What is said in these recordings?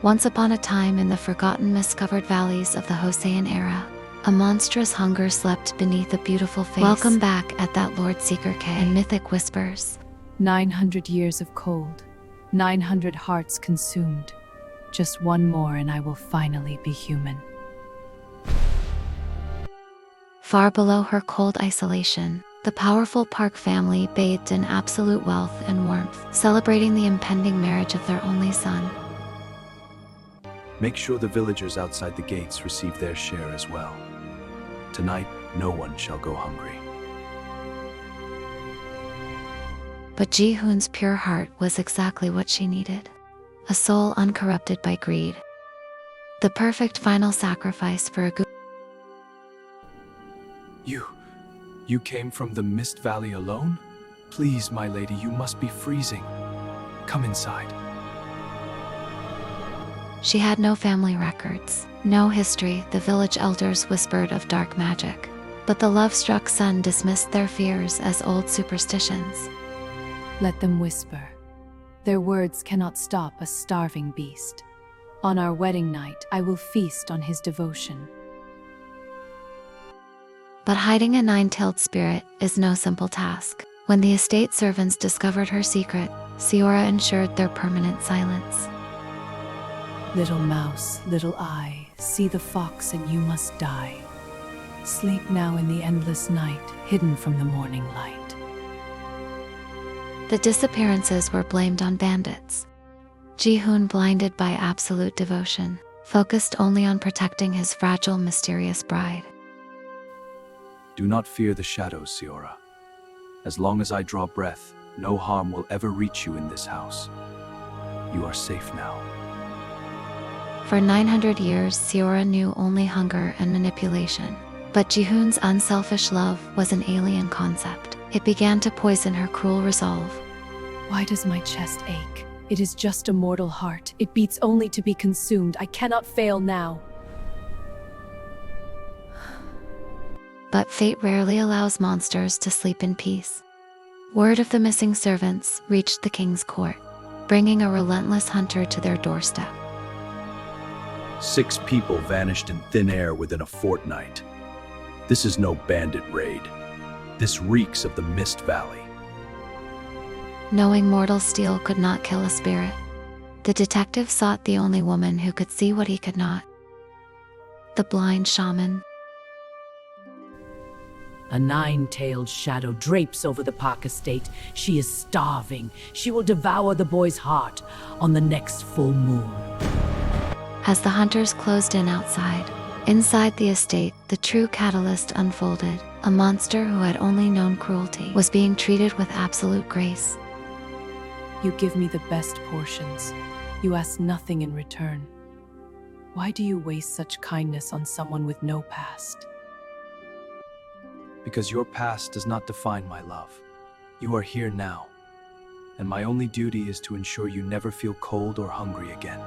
Once upon a time in the forgotten mist-covered valleys of the Joseon era, a monstrous hunger slept beneath a beautiful face. Welcome back at that Lord Seeker K and Mythic Whispers. 900 years of cold, 900 hearts consumed. Just one more and I will finally be human. Far below her cold isolation, the powerful Park family bathed in absolute wealth and warmth, celebrating the impending marriage of their only son. Make sure the villagers outside the gates receive their share as well. Tonight, no one shall go hungry. But Ji-hoon's pure heart was exactly what she needed. A soul uncorrupted by greed. The perfect final sacrifice for a You came from the Mist Valley alone? Please, my lady, you must be freezing. Come inside. She had no family records, no history. The village elders whispered of dark magic, but the love-struck son dismissed their fears as old superstitions. Let them whisper. Their words cannot stop a starving beast. On our wedding night, I will feast on his devotion. But hiding a nine-tailed spirit is no simple task. When the estate servants discovered her secret, Seora ensured their permanent silence. Little mouse, little eye, see the fox and you must die. Sleep now in the endless night, hidden from the morning light. The disappearances were blamed on bandits. Ji-hoon, blinded by absolute devotion, focused only on protecting his fragile, mysterious bride. Do not fear the shadows, Seora. As long as I draw breath, no harm will ever reach you in this house. You are safe now. For 900 years, Seora knew only hunger and manipulation. But Ji-hoon's unselfish love was an alien concept. It began to poison her cruel resolve. Why does my chest ache? It is just a mortal heart. It beats only to be consumed. I cannot fail now. But fate rarely allows monsters to sleep in peace. Word of the missing servants reached the king's court, bringing a relentless hunter to their doorstep. 6 people vanished in thin air within a fortnight. This is no bandit raid. This reeks of the Mist Valley. Knowing mortal steel could not kill a spirit, the detective sought the only woman who could see what he could not. The blind shaman. A 9-tailed shadow drapes over the Park estate. She is starving. She will devour the boy's heart on the next full moon. As the hunters closed in outside, inside the estate, the true catalyst unfolded. A monster who had only known cruelty was being treated with absolute grace. You give me the best portions. You ask nothing in return. Why do you waste such kindness on someone with no past? Because your past does not define my love. You are here now, and my only duty is to ensure you never feel cold or hungry again.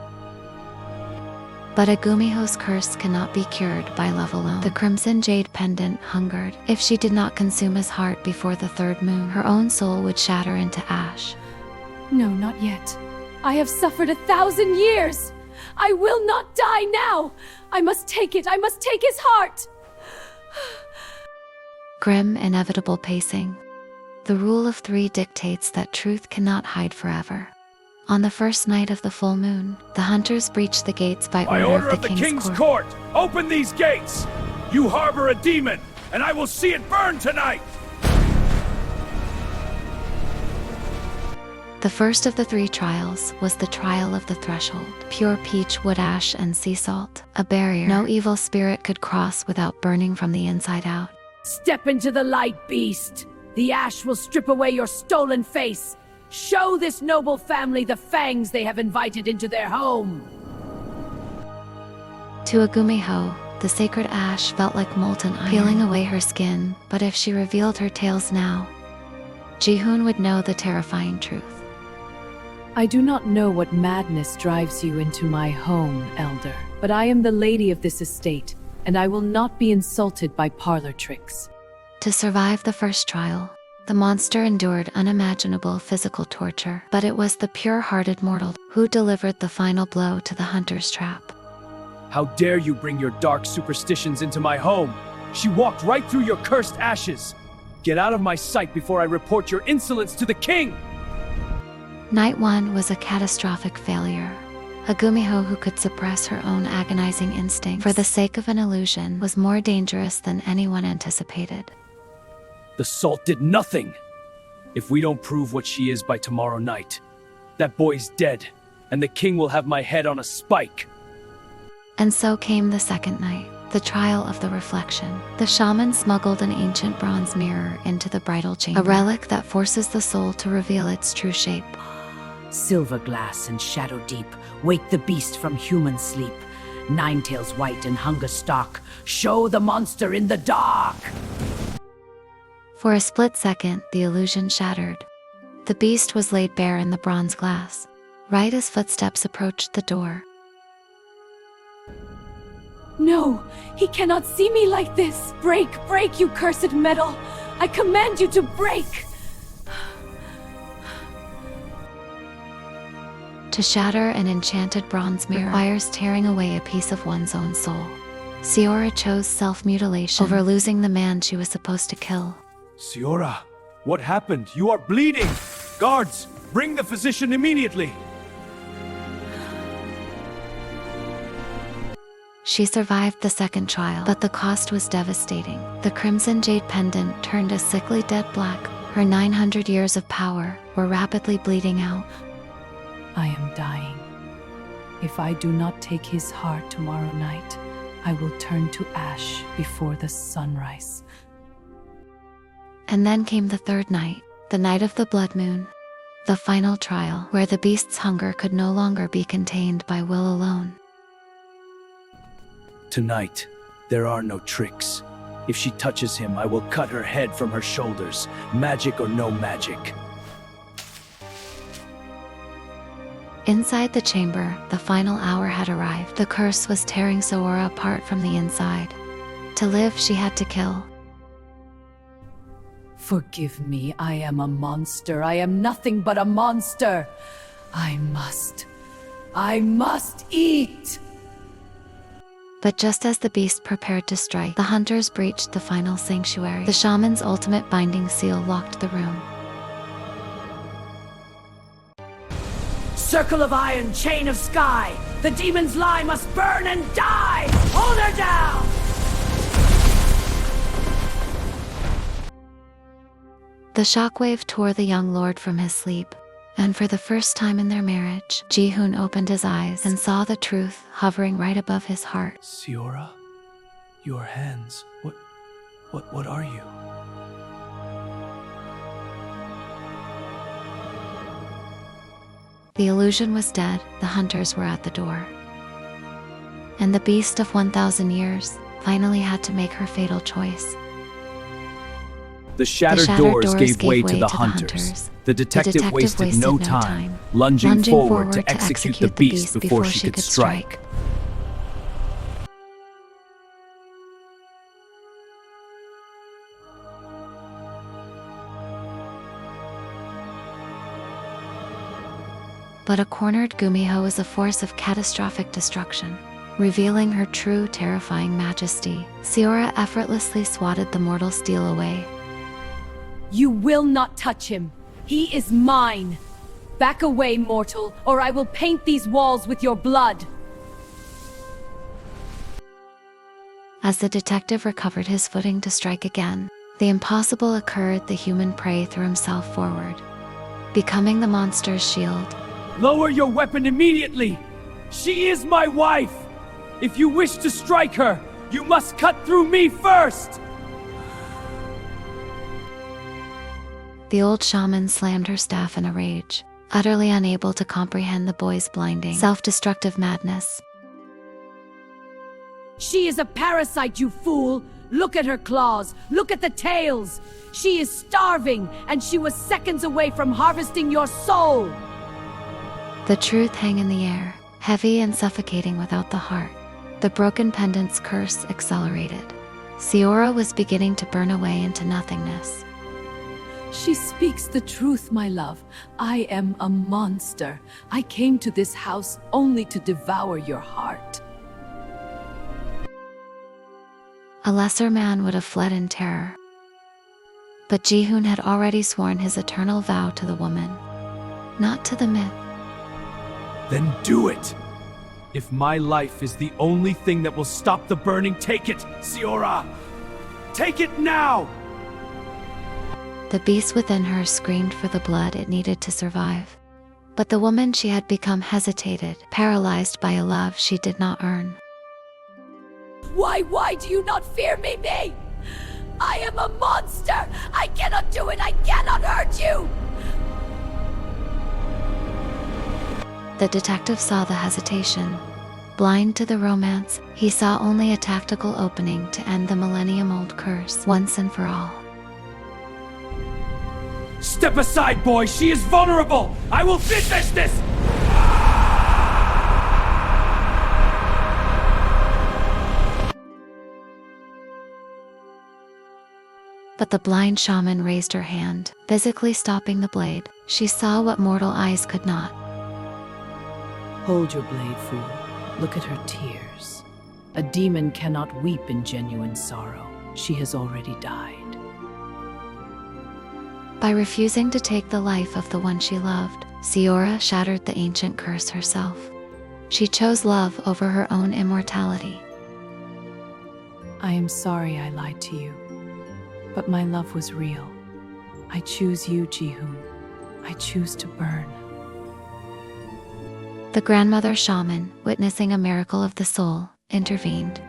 But a Gumiho's curse cannot be cured by love alone. The crimson jade pendant hungered. If she did not consume his heart before the 3rd moon, her own soul would shatter into ash. No, not yet. I have suffered 1,000 years. I will not die now. I must take it. I must take his heart. Grim, inevitable pacing. The rule of 3 dictates that truth cannot hide forever. On the first night of the full moon, the hunters breached the gates by order of the King's Court. Open these gates! You harbor a demon, and I will see it burn tonight! The first of the 3 trials was the trial of the threshold. Pure peach, wood ash, and sea salt. A barrier no evil spirit could cross without burning from the inside out. Step into the light, beast. The ash will strip away your stolen face. Show this noble family the fangs they have invited into their home. To a Gumiho, the sacred ash felt like molten iron, peeling away her skin. But if she revealed her tales now, Ji-hoon would know the terrifying truth. I do not know what madness drives you into my home, elder, but I am the lady of this estate, and I will not be insulted by parlor tricks. To survive the first trial, The monster endured unimaginable physical torture, but it was the pure-hearted mortal who delivered the final blow to the hunter's trap. How dare you bring your dark superstitions into my home? She walked right through your cursed ashes. Get out of my sight before I report your insolence to the king! Night 1 was a catastrophic failure. A Gumiho who could suppress her own agonizing instincts for the sake of an illusion was more dangerous than anyone anticipated. The salt did nothing! If we don't prove what she is by tomorrow night, that boy's dead, and the king will have my head on a spike. And so came the second night, the trial of the reflection. The shaman smuggled an ancient bronze mirror into the bridal chamber, a relic that forces the soul to reveal its true shape. Silver glass and shadow deep, wake the beast from human sleep. Nine-tails white and hunger stalk, show the monster in the dark! For a split second, the illusion shattered. The beast was laid bare in the bronze glass, right as footsteps approached the door. No, he cannot see me like this. Break, break, you cursed metal. I command you to break. To shatter an enchanted bronze mirror requires tearing away a piece of one's own soul. Seora chose self-mutilation over losing the man she was supposed to kill. Seora, what happened? You are bleeding! Guards, bring the physician immediately! She survived the second trial, but the cost was devastating. The crimson jade pendant turned a sickly dead black. Her 900 years of power were rapidly bleeding out. I am dying. If I do not take his heart tomorrow night, I will turn to ash before the sunrise. And then came the third night, the night of the blood moon, the final trial, where the beast's hunger could no longer be contained by will alone. Tonight, there are no tricks. If she touches him, I will cut her head from her shoulders, magic or no magic. Inside the chamber, the final hour had arrived. The curse was tearing Seora apart from the inside. To live, she had to kill. Forgive me, I am a monster. I am nothing but a monster. I must eat! But just as the beast prepared to strike, the hunters breached the final sanctuary. The shaman's ultimate binding seal locked the room. Circle of iron, chain of sky! The demon's lie must burn and die! Hold her down! The shockwave tore the young lord from his sleep, and for the first time in their marriage, Ji-hoon opened his eyes and saw the truth hovering right above his heart. Seora, your hands, what are you? The illusion was dead, the hunters were at the door. And the beast of 1,000 years finally had to make her fatal choice. The shattered doors gave way to the hunters. The detective wasted no time, lunging forward to execute the beast before she could strike. But a cornered Gumiho is a force of catastrophic destruction. Revealing her true, terrifying majesty, Seora effortlessly swatted the mortal steel away. You will not touch him. He is mine. Back away, mortal, or I will paint these walls with your blood. As the detective recovered his footing to strike again, the impossible occurred. The human prey threw himself forward, becoming the monster's shield. Lower your weapon immediately! She is my wife! If you wish to strike her, you must cut through me first! The old shaman slammed her staff in a rage, utterly unable to comprehend the boy's blinding, self-destructive madness. She is a parasite, you fool! Look at her claws, look at the tails! She is starving, and she was seconds away from harvesting your soul! The truth hung in the air, heavy and suffocating without the heart. The broken pendant's curse accelerated. Seora was beginning to burn away into nothingness. She speaks the truth, my love. I am a monster. I came to this house only to devour your heart. A lesser man would have fled in terror. But Jihoon had already sworn his eternal vow to the woman, not to the myth. Then do it! If my life is the only thing that will stop the burning, take it, Seora! Take it now! The beast within her screamed for the blood it needed to survive. But the woman she had become hesitated, paralyzed by a love she did not earn. Why do you not fear me? I am a monster! I cannot do it! I cannot hurt you! The detective saw the hesitation. Blind to the romance, he saw only a tactical opening to end the millennium-old curse once and for all. Step aside, boy! She is vulnerable! I will finish this! But the blind shaman raised her hand, physically stopping the blade. She saw what mortal eyes could not. Hold your blade, fool. Look at her tears. A demon cannot weep in genuine sorrow. She has already died. By refusing to take the life of the one she loved, Seora shattered the ancient curse herself. She chose love over her own immortality. I am sorry I lied to you, but my love was real. I choose you, Jihoon. I choose to burn. The grandmother shaman, witnessing a miracle of the soul, intervened.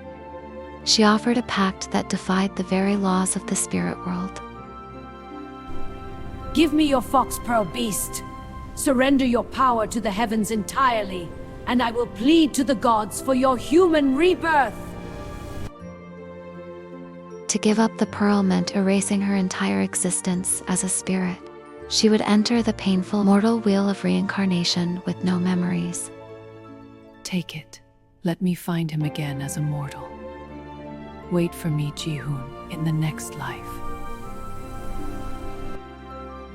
She offered a pact that defied the very laws of the spirit world. Give me your fox pearl, beast. Surrender your power to the heavens entirely, and I will plead to the gods for your human rebirth. To give up the pearl meant erasing her entire existence as a spirit. She would enter the painful mortal wheel of reincarnation with no memories. Take it. Let me find him again as a mortal. Wait for me, Jihoon, in the next life.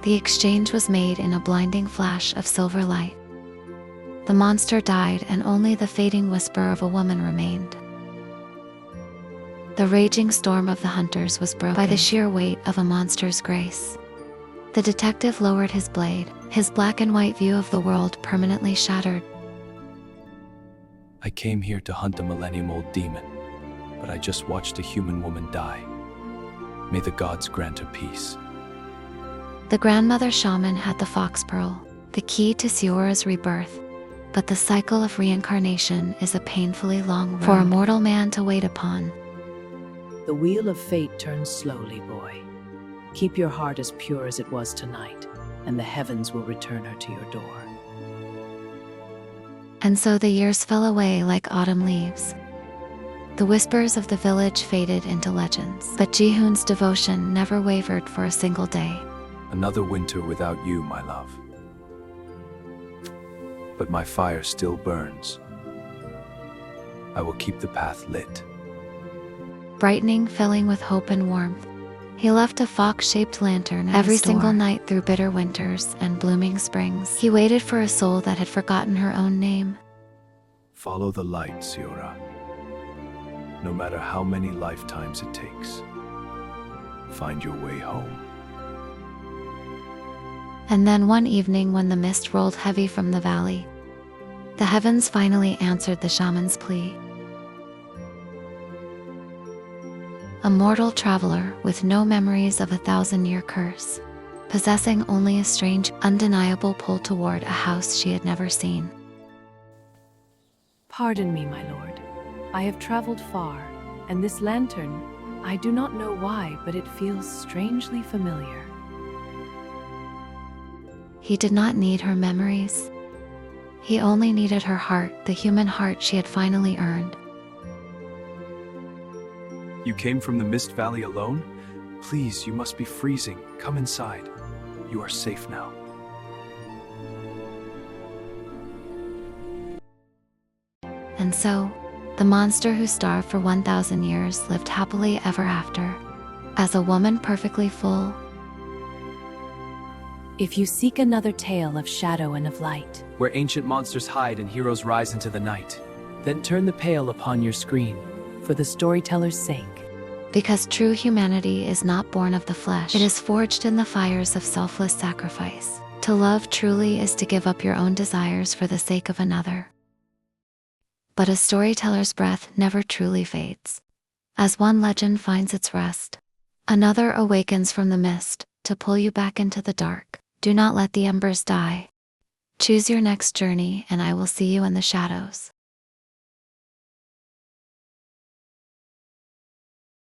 The exchange was made in a blinding flash of silver light. The monster died and only the fading whisper of a woman remained. The raging storm of the hunters was broken by the sheer weight of a monster's grace. The detective lowered his blade, his black and white view of the world permanently shattered. I came here to hunt a millennium-old demon, but I just watched a human woman die. May the gods grant her peace. The grandmother shaman had the fox pearl, the key to Seora's rebirth. But the cycle of reincarnation is a painfully long road for a mortal man to wait upon. The wheel of fate turns slowly, boy. Keep your heart as pure as it was tonight, and the heavens will return her to your door. And so the years fell away like autumn leaves. The whispers of the village faded into legends, but Jihoon's devotion never wavered for a single day. Another winter without you, my love. But my fire still burns. I will keep the path lit. Brightening, filling with hope and warmth, he left a fox-shaped lantern every single night through bitter winters and blooming springs. He waited for a soul that had forgotten her own name. Follow the light, Seora. No matter how many lifetimes it takes, find your way home. And then one evening when the mist rolled heavy from the valley, the heavens finally answered the shaman's plea. A mortal traveler with no memories of a 1,000-year curse, possessing only a strange, undeniable pull toward a house she had never seen. Pardon me, my lord. I have traveled far, and this lantern, I do not know why, but it feels strangely familiar. He did not need her memories. He only needed her heart, the human heart she had finally earned. You came from the Mist Valley alone? Please, you must be freezing. Come inside. You are safe now. And so, the monster who starved for 1,000 years lived happily ever after, as a woman perfectly full, If you seek another tale of shadow and of light, where ancient monsters hide and heroes rise into the night, then turn the pale upon your screen. for the storyteller's sake. Because true humanity is not born of the flesh, it is forged in the fires of selfless sacrifice. To love truly is to give up your own desires for the sake of another. But a storyteller's breath never truly fades. As one legend finds its rest, another awakens from the mist to pull you back into the dark. Do not let the embers die. Choose your next journey, and I will see you in the shadows.